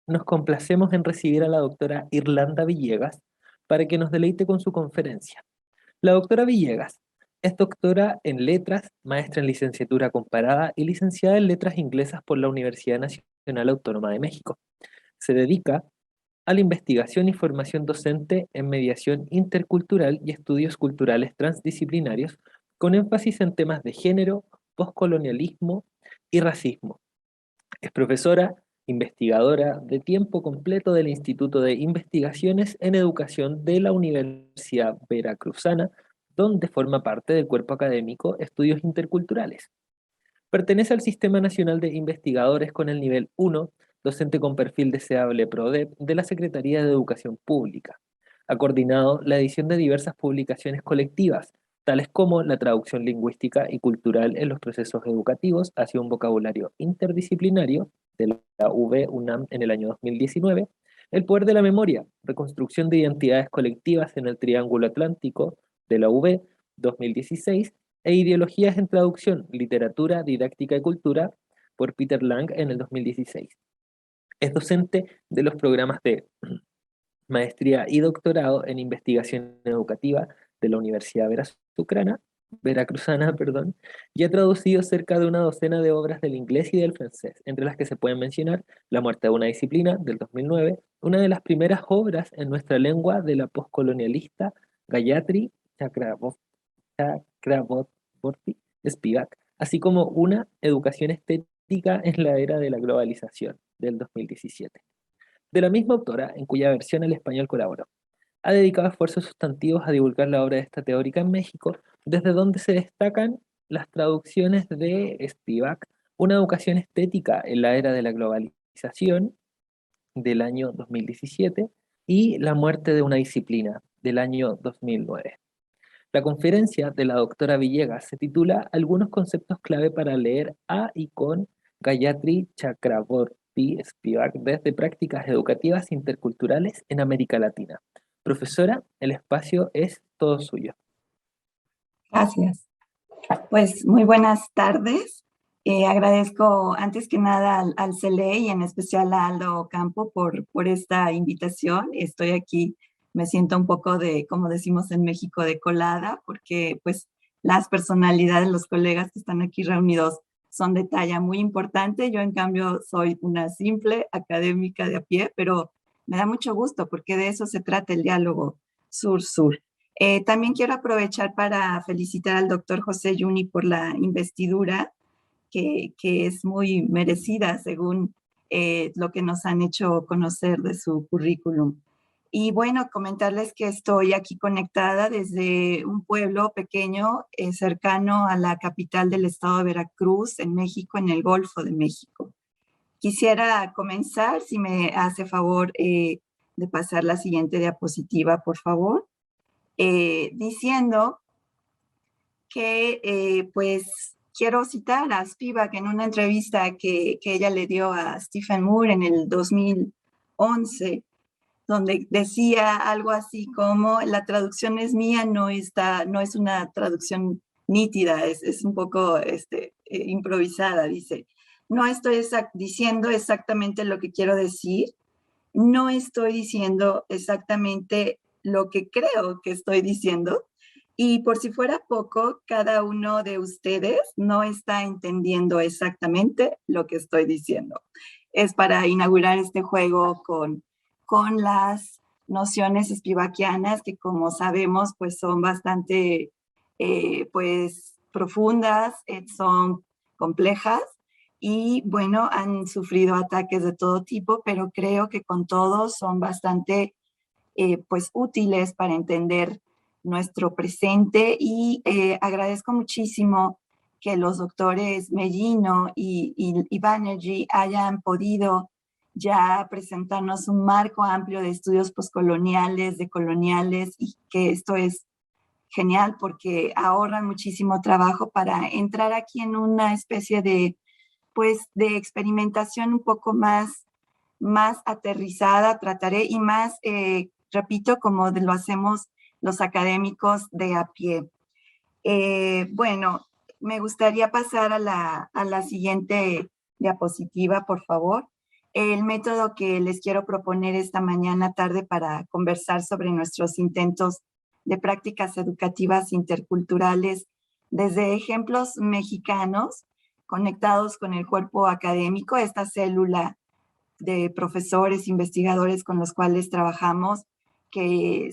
nos complacemos en recibir a la doctora Irlanda Villegas para que nos deleite con su conferencia. La doctora Villegas es doctora en letras, maestra en licenciatura comparada y licenciada en letras inglesas por la Universidad Nacional Autónoma de México. Se dedica a la investigación y formación docente en mediación intercultural y estudios culturales transdisciplinarios, con énfasis en temas de género, poscolonialismo y racismo. Es profesora investigadora de tiempo completo del Instituto de Investigaciones en Educación de la Universidad Veracruzana, donde forma parte del cuerpo académico Estudios Interculturales. Pertenece al Sistema Nacional de Investigadores con el nivel 1, docente con perfil deseable PRODEP de la Secretaría de Educación Pública. Ha coordinado la edición de diversas publicaciones colectivas, tales como la traducción lingüística y cultural en los procesos educativos hacia un vocabulario interdisciplinario de la UV UNAM en el año 2019, El poder de la memoria, reconstrucción de identidades colectivas en el Triángulo Atlántico de la UV 2016, e Ideologías en Traducción, Literatura, Didáctica y Cultura, por Peter Lang en el 2016. Es docente de los programas de maestría y doctorado en investigación educativa de la Universidad Veracruzana, perdón, y ha traducido cerca de una docena de obras del inglés y del francés, entre las que se pueden mencionar La muerte de una disciplina, del 2009, una de las primeras obras en nuestra lengua de la postcolonialista Gayatri Chakraborty Spivak, así como una Educación estética en la era de la globalización, del 2017. De la misma autora, en cuya versión al español colaboró. Ha dedicado esfuerzos sustantivos a divulgar la obra de esta teórica en México, desde donde se destacan las traducciones de Spivak, Una educación estética en la era de la globalización, del año 2017, y La muerte de una disciplina, del año 2009. La conferencia de la doctora Villegas se titula Algunos conceptos clave para leer a y con Gayatri Chakraborty Spivak desde prácticas educativas interculturales en América Latina. Profesora, el espacio es todo suyo. Gracias. Pues muy buenas tardes. Agradezco antes que nada al CELE y en especial a Aldo Campo por esta invitación. Estoy aquí, me siento un poco de, como decimos en México, de colada, porque pues las personalidades, los colegas que están aquí reunidos son de talla muy importante. Yo en cambio soy una simple académica de a pie, pero me da mucho gusto porque de eso se trata el diálogo sur-sur. También quiero aprovechar para felicitar al doctor José Yuni por la investidura, que es muy merecida según lo que nos han hecho conocer de su currículum. Y bueno, comentarles que estoy aquí conectada desde un pueblo pequeño cercano a la capital del estado de Veracruz, en México, en el Golfo de México. Quisiera comenzar, si me hace favor de pasar la siguiente diapositiva, por favor. Diciendo que pues quiero citar a Spivak en una entrevista que ella le dio a Stephen Moore en el 2011, donde decía algo así como la traducción es mía, no es una traducción nítida, es un poco improvisada, dice. No estoy diciendo exactamente lo que quiero decir, no estoy diciendo exactamente lo que creo que estoy diciendo. Y por si fuera poco, cada uno de ustedes no está entendiendo exactamente lo que estoy diciendo. Es para inaugurar este juego con las nociones spivakianas que, como sabemos, pues son bastante pues profundas, son complejas y bueno, han sufrido ataques de todo tipo, pero creo que con todos son bastante pues útiles para entender nuestro presente y agradezco muchísimo que los doctores Mellino y Banerjee hayan podido ya presentarnos un marco amplio de estudios postcoloniales, decoloniales, y que esto es genial porque ahorran muchísimo trabajo para entrar aquí en una especie de pues de experimentación un poco más aterrizada, trataré, y más, repito, como lo hacemos los académicos de a pie. Bueno, me gustaría pasar a la siguiente diapositiva, por favor. El método que les quiero proponer esta mañana tarde para conversar sobre nuestros intentos de prácticas educativas interculturales desde ejemplos mexicanos conectados con el cuerpo académico, esta célula de profesores, investigadores con los cuales trabajamos, que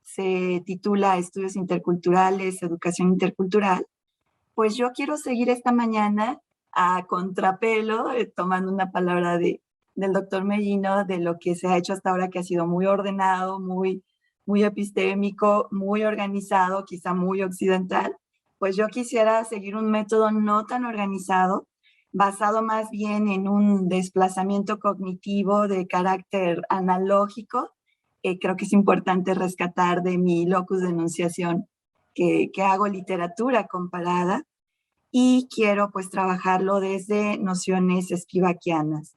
se titula Estudios Interculturales, Educación Intercultural. Pues yo quiero seguir esta mañana a contrapelo, tomando una palabra del doctor Mellino, de lo que se ha hecho hasta ahora, que ha sido muy ordenado, muy epistémico, muy organizado, quizá muy occidental. Pues yo quisiera seguir un método no tan organizado, basado más bien en un desplazamiento cognitivo de carácter analógico. Creo que es importante rescatar de mi locus de enunciación que hago literatura comparada, y quiero pues trabajarlo desde nociones spivakianas.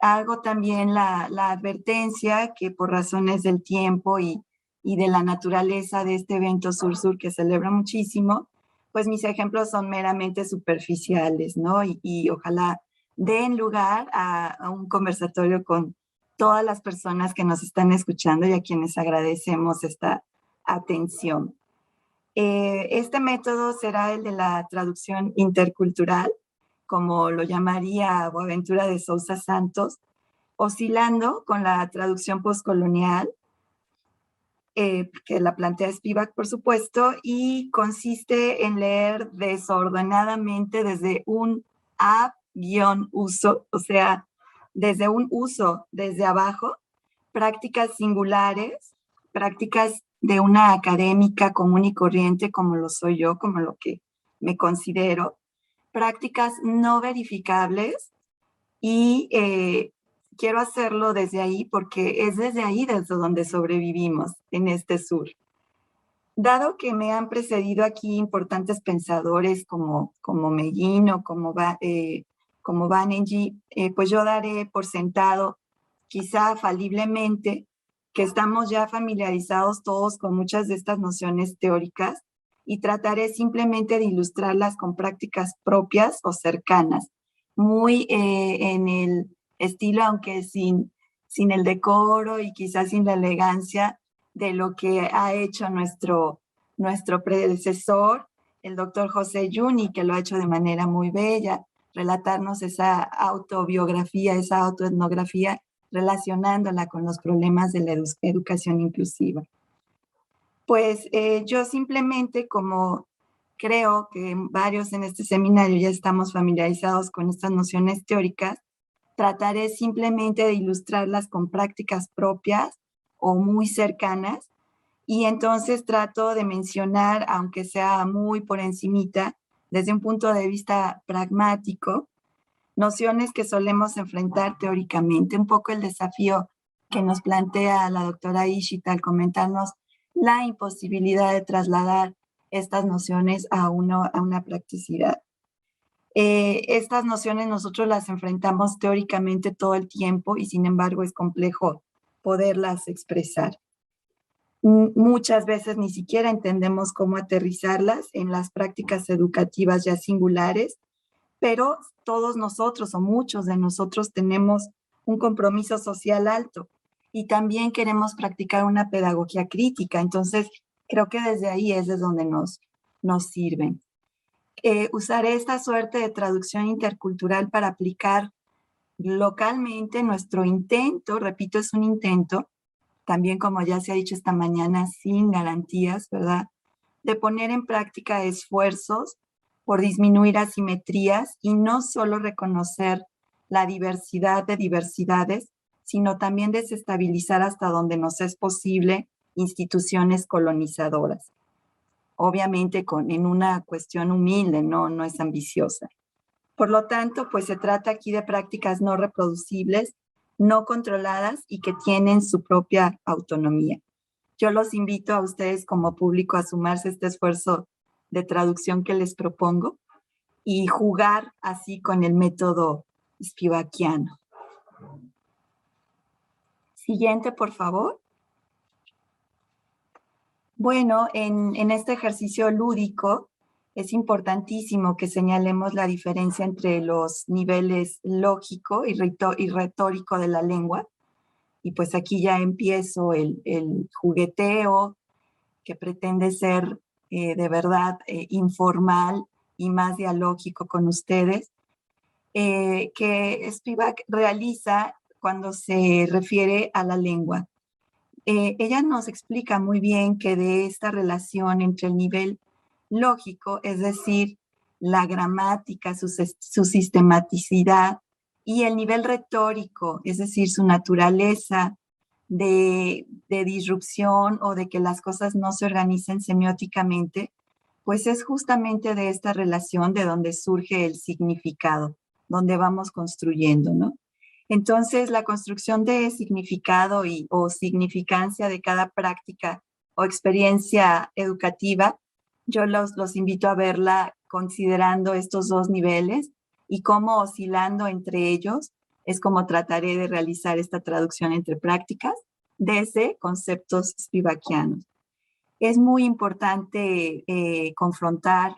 Hago también la advertencia que por razones del tiempo y de la naturaleza de este evento Sur-Sur que celebra muchísimo, pues mis ejemplos son meramente superficiales, ¿no? Y ojalá den lugar a un conversatorio con todas las personas que nos están escuchando y a quienes agradecemos esta atención. Este método será el de la traducción intercultural, como lo llamaría Boaventura de Sousa Santos, oscilando con la traducción postcolonial, que la plantea Spivak, por supuesto, y consiste en leer desordenadamente desde un a-uso, o sea, desde un uso desde abajo, prácticas singulares, prácticas de una académica común y corriente como lo soy yo, como lo que me considero, prácticas no verificables, y quiero hacerlo desde ahí porque es desde ahí desde donde sobrevivimos en este sur. Dado que me han precedido aquí importantes pensadores como Mellino, como Banerjee, pues yo daré por sentado, quizá faliblemente, que estamos ya familiarizados todos con muchas de estas nociones teóricas, y trataré simplemente de ilustrarlas con prácticas propias o cercanas, muy en el estilo, aunque sin el decoro y quizás sin la elegancia de lo que ha hecho nuestro predecesor, el doctor José Yuni, que lo ha hecho de manera muy bella, relatarnos esa autobiografía, esa autoetnografía, relacionándola con los problemas de la educación inclusiva. Pues yo simplemente, como creo que varios en este seminario ya estamos familiarizados con estas nociones teóricas, trataré simplemente de ilustrarlas con prácticas propias o muy cercanas, y entonces trato de mencionar, aunque sea muy por encimita, desde un punto de vista pragmático, nociones que solemos enfrentar teóricamente. Un poco el desafío que nos plantea la doctora Ishita al comentarnos la imposibilidad de trasladar estas nociones a una practicidad. Estas nociones nosotros las enfrentamos teóricamente todo el tiempo, y sin embargo es complejo poderlas expresar. Muchas veces ni siquiera entendemos cómo aterrizarlas en las prácticas educativas ya singulares, pero todos nosotros o muchos de nosotros tenemos un compromiso social alto y también queremos practicar una pedagogía crítica. Entonces, creo que desde ahí es desde donde nos sirven. Usaré esta suerte de traducción intercultural para aplicar localmente nuestro intento, repito, es un intento, también como ya se ha dicho esta mañana, sin garantías, ¿verdad?, de poner en práctica esfuerzos por disminuir asimetrías y no solo reconocer la diversidad de diversidades, sino también desestabilizar hasta donde nos es posible instituciones colonizadoras. Obviamente en una cuestión humilde, no es ambiciosa. Por lo tanto, pues se trata aquí de prácticas no reproducibles, no controladas y que tienen su propia autonomía. Yo los invito a ustedes como público a sumarse a este esfuerzo de traducción que les propongo y jugar así con el método spivakiano. Siguiente, por favor. Bueno, en este ejercicio lúdico es importantísimo que señalemos la diferencia entre los niveles lógico y retórico de la lengua. Y pues aquí ya empiezo el jugueteo que pretende ser de verdad informal y más dialógico con ustedes, que Spivak realiza cuando se refiere a la lengua. Ella nos explica muy bien que de esta relación entre el nivel lógico, es decir, la gramática, su sistematicidad, y el nivel retórico, es decir, su naturaleza de disrupción o de que las cosas no se organicen semióticamente, pues es justamente de esta relación de donde surge el significado, donde vamos construyendo, ¿no? Entonces, la construcción de significado o significancia de cada práctica o experiencia educativa, yo los invito a verla considerando estos dos niveles y cómo oscilando entre ellos es como trataré de realizar esta traducción entre prácticas desde conceptos spivakianos. Es muy importante confrontar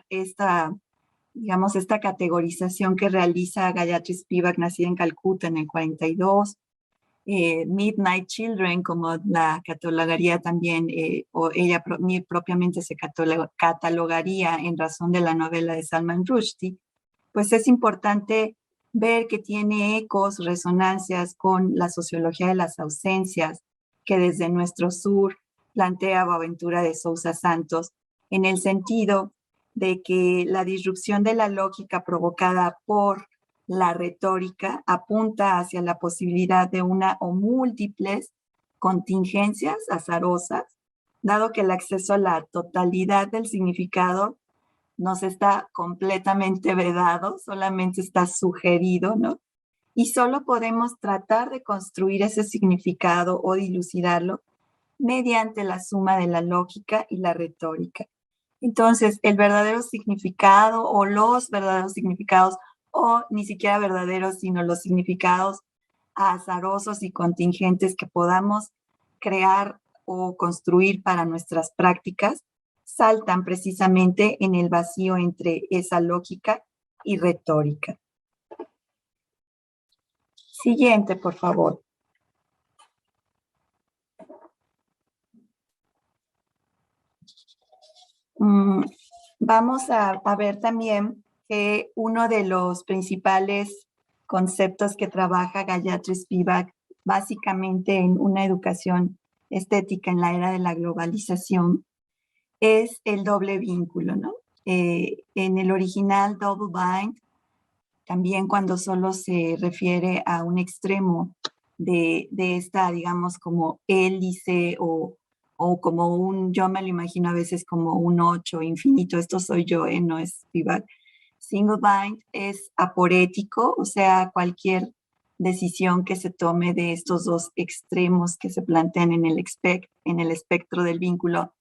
digamos, esta categorización que realiza Gayatri Spivak, nacida en Calcuta en el 42, Midnight Children, como la catalogaría también, o ella propiamente se catalogaría en razón de la novela de Salman Rushdie, pues es importante ver que tiene ecos, resonancias con la sociología de las ausencias, que desde nuestro sur plantea Boaventura de Sousa Santos, en el sentido de que la disrupción de la lógica provocada por la retórica apunta hacia la posibilidad de una o múltiples contingencias azarosas, dado que el acceso a la totalidad del significado nos está completamente vedado, solamente está sugerido, ¿no? Y solo podemos tratar de construir ese significado o dilucidarlo mediante la suma de la lógica y la retórica. Entonces, el verdadero significado o los verdaderos significados, o ni siquiera verdaderos, sino los significados azarosos y contingentes que podamos crear o construir para nuestras prácticas, saltan precisamente en el vacío entre esa lógica y retórica. Siguiente, por favor. Vamos a ver también que uno de los principales conceptos que trabaja Gayatri Spivak, básicamente en una educación estética en la era de la globalización, es el doble vínculo, ¿no? En el original Double Bind, también cuando solo se refiere a un extremo de esta, digamos, como hélice o como yo me lo imagino a veces como un 8 infinito, esto soy yo, no es Spivak. Single bind es aporético, o sea, cualquier decisión que se tome de estos dos extremos que se plantean en el espectro del vínculo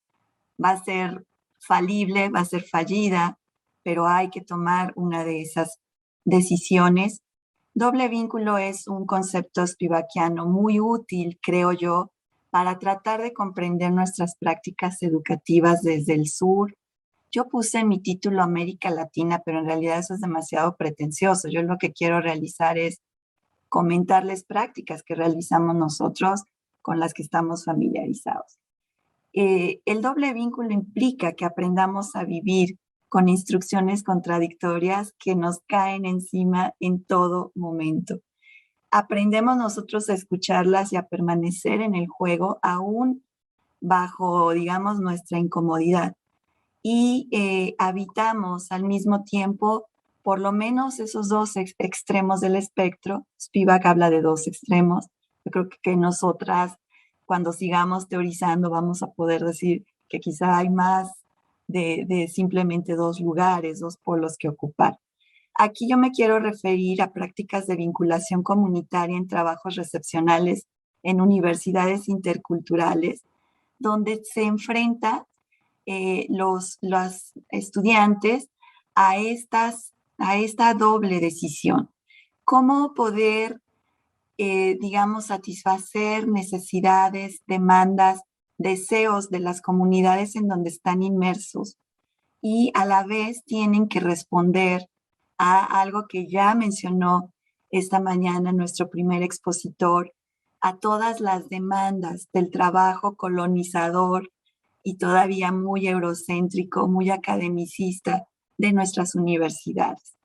va a ser falible, va a ser fallida, pero hay que tomar una de esas decisiones. Doble vínculo es un concepto spivakiano muy útil, creo yo, para tratar de comprender nuestras prácticas educativas desde el sur. Yo puse en mi título América Latina, pero en realidad eso es demasiado pretencioso. Yo lo que quiero realizar es comentarles prácticas que realizamos nosotros con las que estamos familiarizados. El doble vínculo implica que aprendamos a vivir con instrucciones contradictorias que nos caen encima en todo momento. Aprendemos nosotros a escucharlas y a permanecer en el juego aún bajo, digamos, nuestra incomodidad. Y habitamos al mismo tiempo por lo menos esos dos extremos del espectro. Spivak habla de dos extremos. Yo creo que nosotras, cuando sigamos teorizando, vamos a poder decir que quizá hay más de simplemente dos lugares, dos polos que ocupar. Aquí yo me quiero referir a prácticas de vinculación comunitaria en trabajos recepcionales en universidades interculturales, donde se enfrenta los estudiantes a esta doble decisión. ¿Cómo poder, digamos, satisfacer necesidades, demandas, deseos de las comunidades en donde están inmersos y a la vez tienen que responder a algo que ya mencionó esta mañana nuestro primer expositor, a todas las demandas del trabajo colonizador y todavía muy eurocéntrico, muy academicista de nuestras universidades.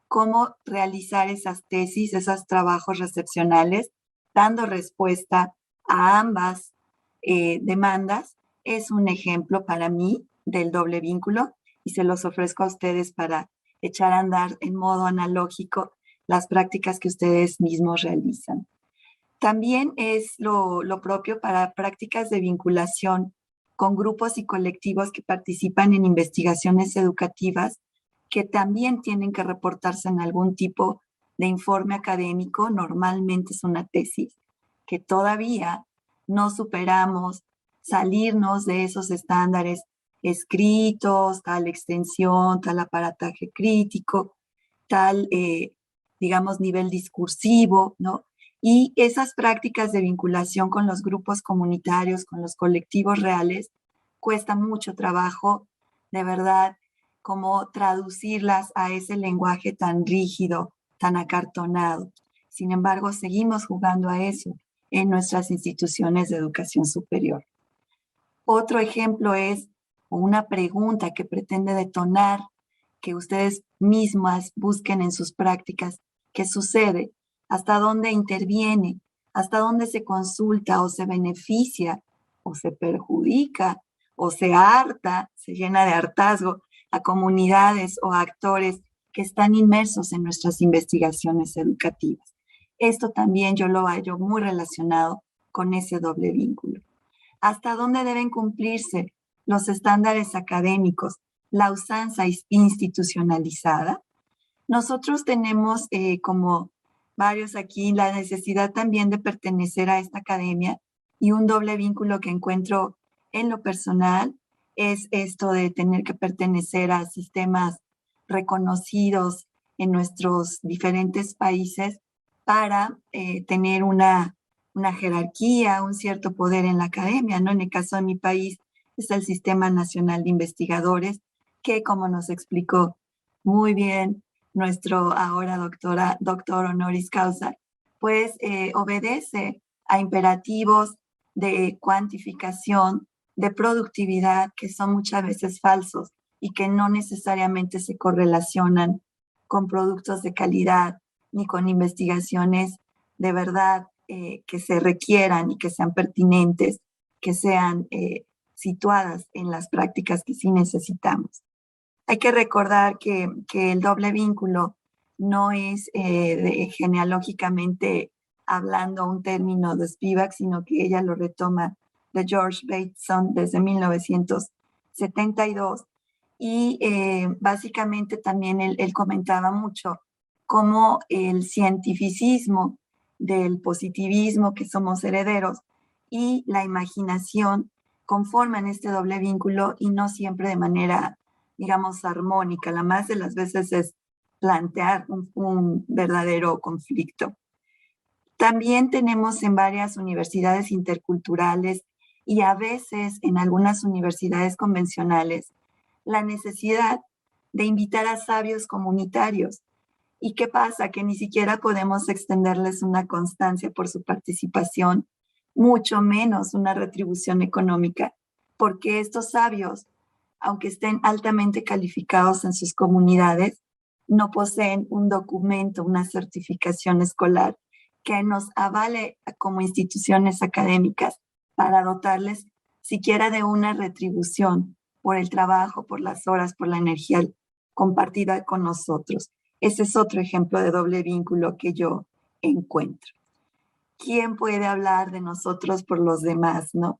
Cómo realizar esas tesis, esos trabajos recepcionales, dando respuesta a ambas demandas, es un ejemplo para mí del doble vínculo y se los ofrezco a ustedes para echar a andar en modo analógico las prácticas que ustedes mismos realizan. También es lo propio para prácticas de vinculación con grupos y colectivos que participan en investigaciones educativas que también tienen que reportarse en algún tipo de informe académico, normalmente es una tesis, que todavía no superamos salirnos de esos estándares escritos, tal extensión, tal aparataje crítico, tal, digamos, nivel discursivo, ¿no? Y esas prácticas de vinculación con los grupos comunitarios, con los colectivos reales, cuesta mucho trabajo, de verdad, como traducirlas a ese lenguaje tan rígido, tan acartonado. Sin embargo, seguimos jugando a eso en nuestras instituciones de educación superior. Otro ejemplo es una pregunta que pretende detonar que ustedes mismas busquen en sus prácticas qué sucede, hasta dónde interviene, hasta dónde se consulta o se beneficia o se perjudica o se harta, se llena de hartazgo a comunidades o a actores que están inmersos en nuestras investigaciones educativas. Esto también yo lo hallo muy relacionado con ese doble vínculo. ¿Hasta dónde deben cumplirse los estándares académicos, la usanza institucionalizada? Nosotros tenemos, como varios aquí, la necesidad también de pertenecer a esta academia y un doble vínculo que encuentro en lo personal es esto de tener que pertenecer a sistemas reconocidos en nuestros diferentes países para tener una jerarquía, un cierto poder en la academia, ¿no? En el caso de mi país es el Sistema Nacional de Investigadores, que como nos explicó muy bien nuestro ahora doctor honoris causa, pues obedece a imperativos de cuantificación, de productividad, que son muchas veces falsos y que no necesariamente se correlacionan con productos de calidad ni con investigaciones de verdad que se requieran y que sean pertinentes, que sean situadas en las prácticas que sí necesitamos. Hay que recordar que el doble vínculo no es genealógicamente hablando un término de Spivak, sino que ella lo retoma de George Bateson desde 1972. Y básicamente también él comentaba mucho cómo el cientificismo del positivismo que somos herederos y la imaginación conforman este doble vínculo y no siempre de manera, digamos, armónica. La más de las veces es plantear un verdadero conflicto. También tenemos en varias universidades interculturales y a veces en algunas universidades convencionales la necesidad de invitar a sabios comunitarios. ¿Y qué pasa? Que ni siquiera podemos extenderles una constancia por su participación, mucho menos una retribución económica, porque estos sabios, aunque estén altamente calificados en sus comunidades, no poseen un documento, una certificación escolar que nos avale como instituciones académicas para dotarles siquiera de una retribución por el trabajo, por las horas, por la energía compartida con nosotros. Ese es otro ejemplo de doble vínculo que yo encuentro. ¿Quién puede hablar de nosotros por los demás, no?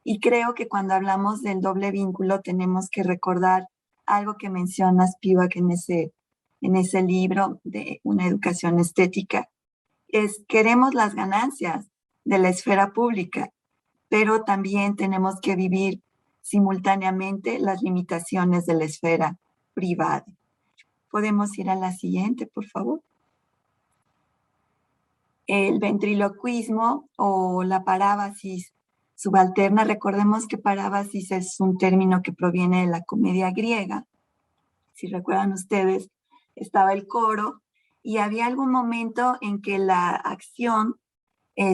Y creo que cuando hablamos del doble vínculo tenemos que recordar algo que menciona Spivak en ese libro de Una educación estética. Queremos las ganancias de la esfera pública, pero también tenemos que vivir simultáneamente las limitaciones de la esfera privada. Podemos ir a la siguiente, por favor. El ventriloquismo o la parábasis subalterna. Recordemos que parábasis es un término que proviene de la comedia griega si recuerdan ustedes, estaba el coro y había algún momento en que la acción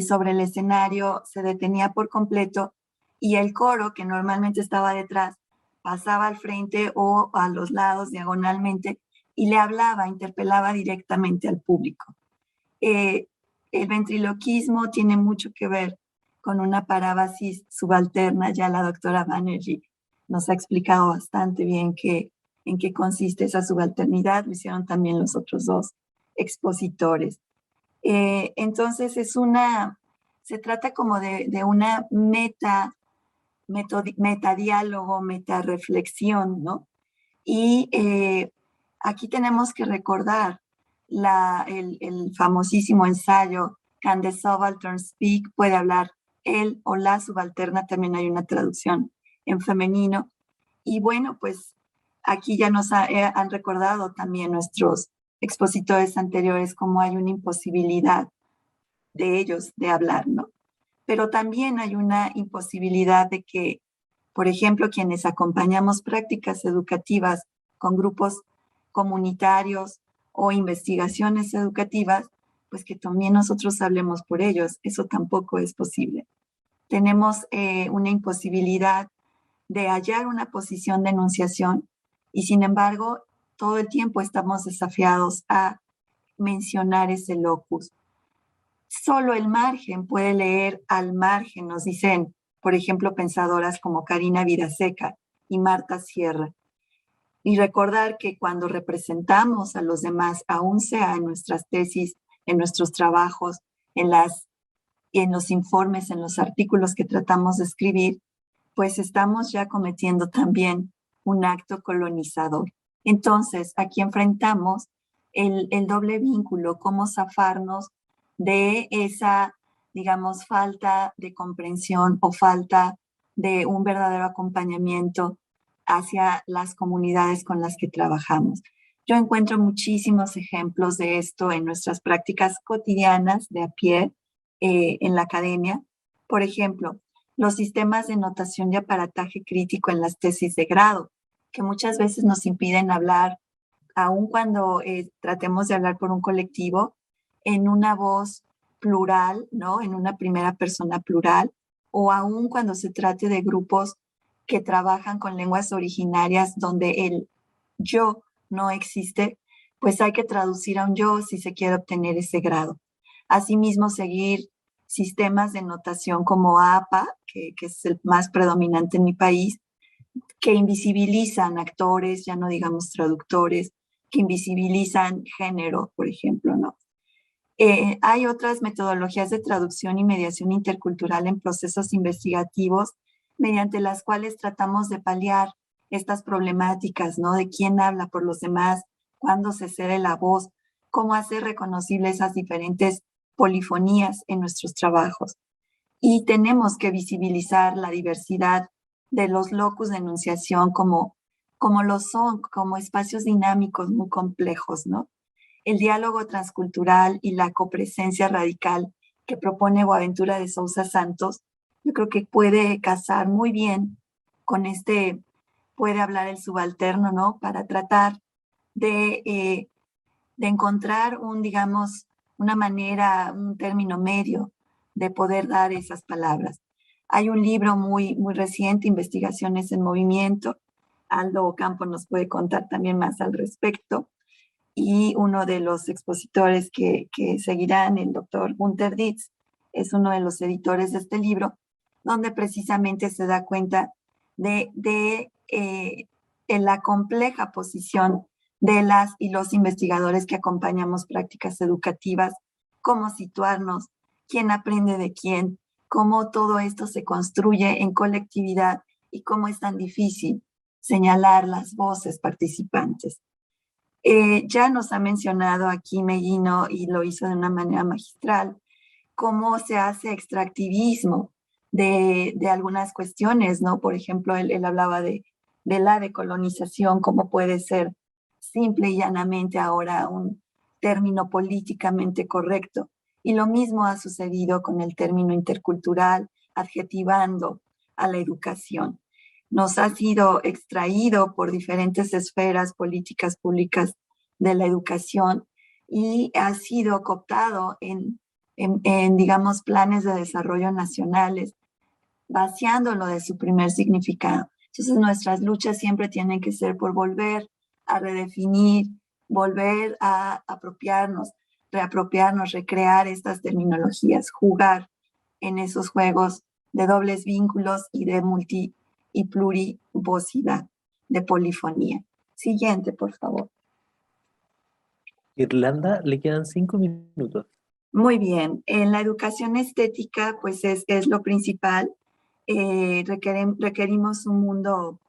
sobre el escenario se detenía por completo y el coro, que normalmente estaba detrás, pasaba al frente o a los lados diagonalmente y le hablaba, interpelaba directamente al público. El ventriloquismo tiene mucho que ver con una parábasis subalterna. Ya la doctora Banerjee nos ha explicado bastante bien en qué consiste esa subalternidad. Lo hicieron también los otros dos expositores. Entonces se trata como de una metadiálogo, metareflexión, ¿no? Y aquí tenemos que recordar el famosísimo ensayo Can the Subaltern Speak? Puede hablar él o la subalterna, también hay una traducción en femenino. Y bueno, pues aquí ya nos han recordado también nuestros expositores anteriores cómo hay una imposibilidad de ellos de hablar, ¿no? Pero también hay una imposibilidad de que, por ejemplo, quienes acompañamos prácticas educativas con grupos comunitarios o investigaciones educativas, pues que también nosotros hablemos por ellos. Eso tampoco es posible. Tenemos una imposibilidad de hallar una posición de enunciación y sin embargo todo el tiempo estamos desafiados a mencionar ese locus. Solo el margen puede leer al margen, nos dicen, por ejemplo, pensadoras como Karina Vidaseca y Marta Sierra. Y recordar que cuando representamos a los demás, aún sea en nuestras tesis, en nuestros trabajos, en los informes, en los artículos que tratamos de escribir, pues estamos ya cometiendo también un acto colonizador. Entonces, aquí enfrentamos el doble vínculo, cómo zafarnos de esa, digamos, falta de comprensión o falta de un verdadero acompañamiento hacia las comunidades con las que trabajamos. Yo encuentro muchísimos ejemplos de esto en nuestras prácticas cotidianas de a pie en la academia. Por ejemplo, los sistemas de notación y aparataje crítico en las tesis de grado, que muchas veces nos impiden hablar, aun cuando tratemos de hablar por un colectivo, en una voz plural, ¿no? En una primera persona plural, o aun cuando se trate de grupos que trabajan con lenguas originarias donde el yo no existe, pues hay que traducir a un yo si se quiere obtener ese grado. Asimismo, seguir sistemas de notación como APA, que es el más predominante en mi país, que invisibilizan actores, ya no digamos traductores, que invisibilizan género, por ejemplo, ¿no? Hay otras metodologías de traducción y mediación intercultural en procesos investigativos mediante las cuales tratamos de paliar estas problemáticas, ¿no? De quién habla por los demás, cuándo se cede la voz, cómo hacer reconocibles esas diferentes polifonías en nuestros trabajos. Y tenemos que visibilizar la diversidad de los locus de enunciación como lo son, como espacios dinámicos muy complejos, ¿no? El diálogo transcultural y la copresencia radical que propone Boaventura de Sousa Santos, yo creo que puede casar muy bien con puede hablar el subalterno, ¿no? Para tratar de encontrar digamos, una manera, un término medio de poder dar esas palabras. Hay un libro muy, muy reciente, Investigaciones en Movimiento. Aldo Ocampo nos puede contar también más al respecto. Y uno de los expositores que seguirán, el doctor Gunther Dietz, es uno de los editores de este libro, donde precisamente se da cuenta de la compleja posición de las y los investigadores que acompañamos prácticas educativas, cómo situarnos, quién aprende de quién, cómo todo esto se construye en colectividad y cómo es tan difícil señalar las voces participantes. Ya nos ha mencionado aquí Mellino, y lo hizo de una manera magistral, cómo se hace extractivismo de algunas cuestiones, ¿no? Por ejemplo, él hablaba de la decolonización, cómo puede ser simple y llanamente ahora un término políticamente correcto. Y lo mismo ha sucedido con el término intercultural, adjetivando a la educación. nos ha sido extraído por diferentes esferas políticas públicas de la educación y ha sido cooptado digamos, planes de desarrollo nacionales, vaciándolo de su primer significado. Entonces, nuestras luchas siempre tienen que ser por volver a redefinir, volver a apropiarnos, reapropiarnos, recrear estas terminologías, jugar en esos juegos de dobles vínculos y de multi y plurivocidad, de polifonía. Siguiente, por favor. Irlanda, le quedan 5 minutos. Muy bien. En la educación estética, pues es lo principal. Requerimos un mundo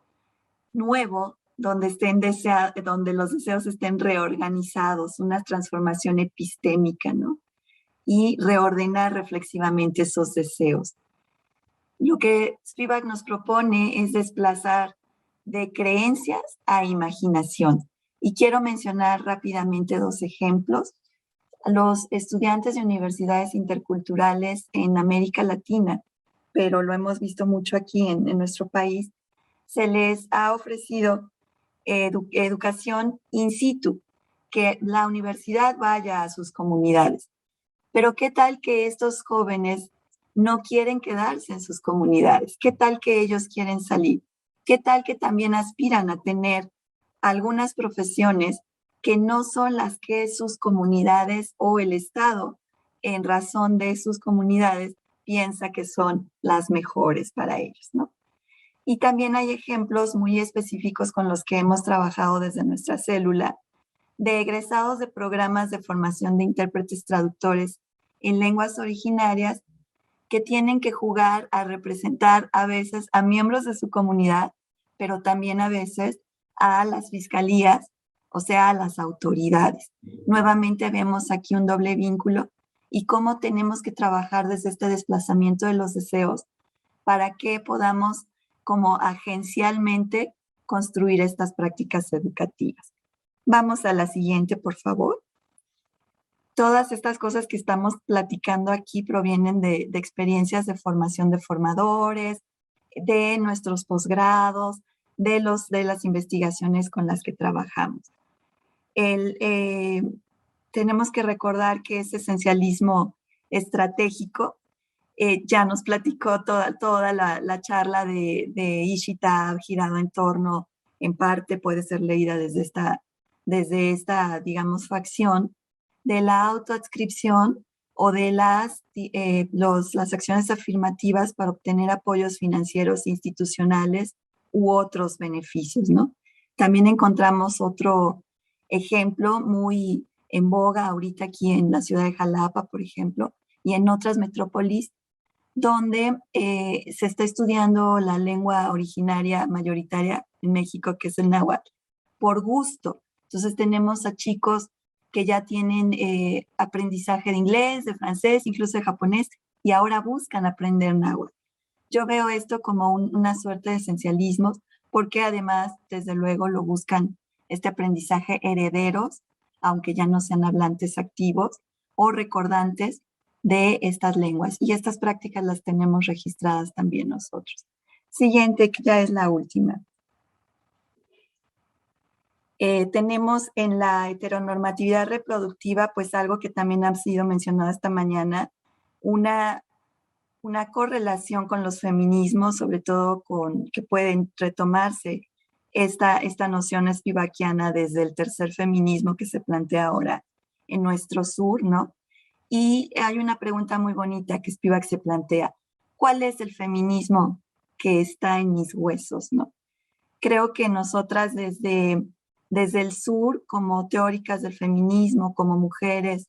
nuevo donde donde los deseos estén reorganizados, una transformación epistémica, ¿no? Y reordenar reflexivamente esos deseos. Lo que Spivak nos propone es desplazar de creencias a imaginación. Y quiero mencionar rápidamente 2 ejemplos. Los estudiantes de universidades interculturales en América Latina, pero lo hemos visto mucho aquí en nuestro país, se les ha ofrecido educación in situ, que la universidad vaya a sus comunidades. Pero ¿qué tal que estos jóvenes no quieren quedarse en sus comunidades? ¿Qué tal que ellos quieren salir? ¿Qué tal que también aspiran a tener algunas profesiones que no son las que sus comunidades o el Estado, en razón de sus comunidades, piensa que son las mejores para ellos, ¿no? Y también hay ejemplos muy específicos con los que hemos trabajado desde nuestra célula, de egresados de programas de formación de intérpretes traductores en lenguas originarias que tienen que jugar a representar a veces a miembros de su comunidad, pero también a veces a las fiscalías, o sea, a las autoridades. Nuevamente vemos aquí un doble vínculo y cómo tenemos que trabajar desde este desplazamiento de los deseos para que podamos como agencialmente construir estas prácticas educativas. Vamos a la siguiente, por favor. Todas estas cosas que estamos platicando aquí provienen de experiencias de formación de formadores, de nuestros posgrados, de las investigaciones con las que trabajamos. Tenemos que recordar que ese esencialismo estratégico ya nos platicó toda la charla de Ishita, girado en torno, en parte puede ser leída desde esta, digamos, facción de la autoadscripción o de las acciones afirmativas para obtener apoyos financieros institucionales u otros beneficios, ¿no? También encontramos otro ejemplo muy en boga ahorita aquí en la ciudad de Jalapa, por ejemplo, y en otras metrópolis, donde se está estudiando la lengua originaria mayoritaria en México, que es el náhuatl, por gusto. Entonces tenemos a chicos que ya tienen aprendizaje de inglés, de francés, incluso de japonés, y ahora buscan aprender náhuatl. Yo veo esto como una suerte de esencialismo, porque además, desde luego, lo buscan este aprendizaje herederos, aunque ya no sean hablantes activos o recordantes de estas lenguas. Y estas prácticas las tenemos registradas también nosotros. Siguiente, que ya es la última. Tenemos en la heteronormatividad reproductiva, pues algo que también ha sido mencionado esta mañana, una correlación con los feminismos, sobre todo con que pueden retomarse esta noción spivakiana desde el tercer feminismo que se plantea ahora en nuestro sur, ¿no? Y hay una pregunta muy bonita que Spivak se plantea. ¿Cuál es el feminismo que está en mis huesos, no? Creo que nosotras desde el sur, como teóricas del feminismo, como mujeres,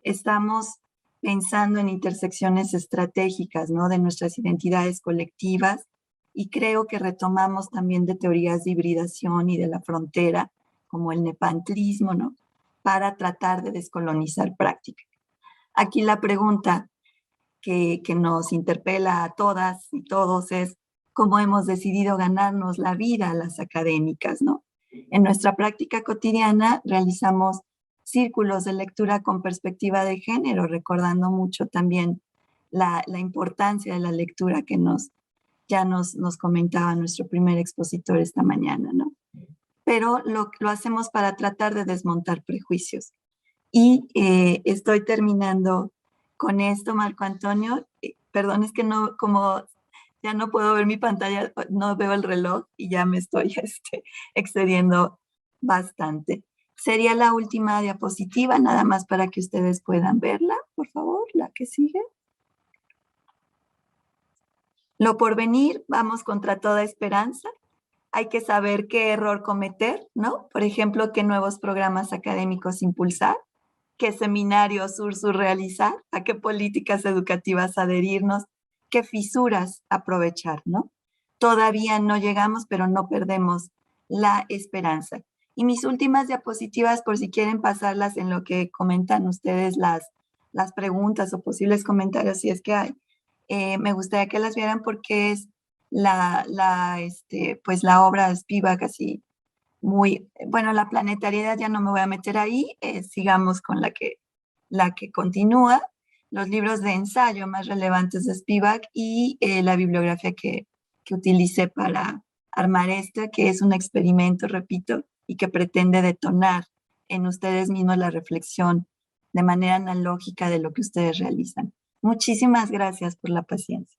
estamos pensando en intersecciones estratégicas, ¿no? De nuestras identidades colectivas, y creo que retomamos también de teorías de hibridación y de la frontera, como el nepantlismo, ¿no? Para tratar de descolonizar prácticas. Aquí la pregunta que nos interpela a todas y todos es cómo hemos decidido ganarnos la vida las académicas, ¿no? En nuestra práctica cotidiana realizamos círculos de lectura con perspectiva de género, recordando mucho también la importancia de la lectura que nos ya nos comentaba nuestro primer expositor esta mañana, ¿no? Pero lo hacemos para tratar de desmontar prejuicios. Y estoy terminando con esto, Marco Antonio. Perdón, es que no, como ya no puedo ver mi pantalla, no veo el reloj y ya me estoy excediendo bastante. Sería la última diapositiva, nada más para que ustedes puedan verla, por favor, la que sigue. Lo por venir, vamos contra toda esperanza. Hay que saber qué error cometer, ¿no? Por ejemplo, qué nuevos programas académicos impulsar, qué seminarios realizar, a qué políticas educativas adherirnos, qué fisuras aprovechar, ¿no? Todavía no llegamos, pero no perdemos la esperanza. Y mis últimas diapositivas, por si quieren pasarlas en lo que comentan ustedes las preguntas o posibles comentarios, si es que hay, me gustaría que las vieran porque es pues la obra de Spivak así muy, bueno, la planetariedad ya no me voy a meter ahí, sigamos con la que continúa, los libros de ensayo más relevantes de Spivak y la bibliografía que utilicé para armar esta, que es un experimento, repito, y que pretende detonar en ustedes mismos la reflexión de manera analógica de lo que ustedes realizan. Muchísimas gracias por la paciencia.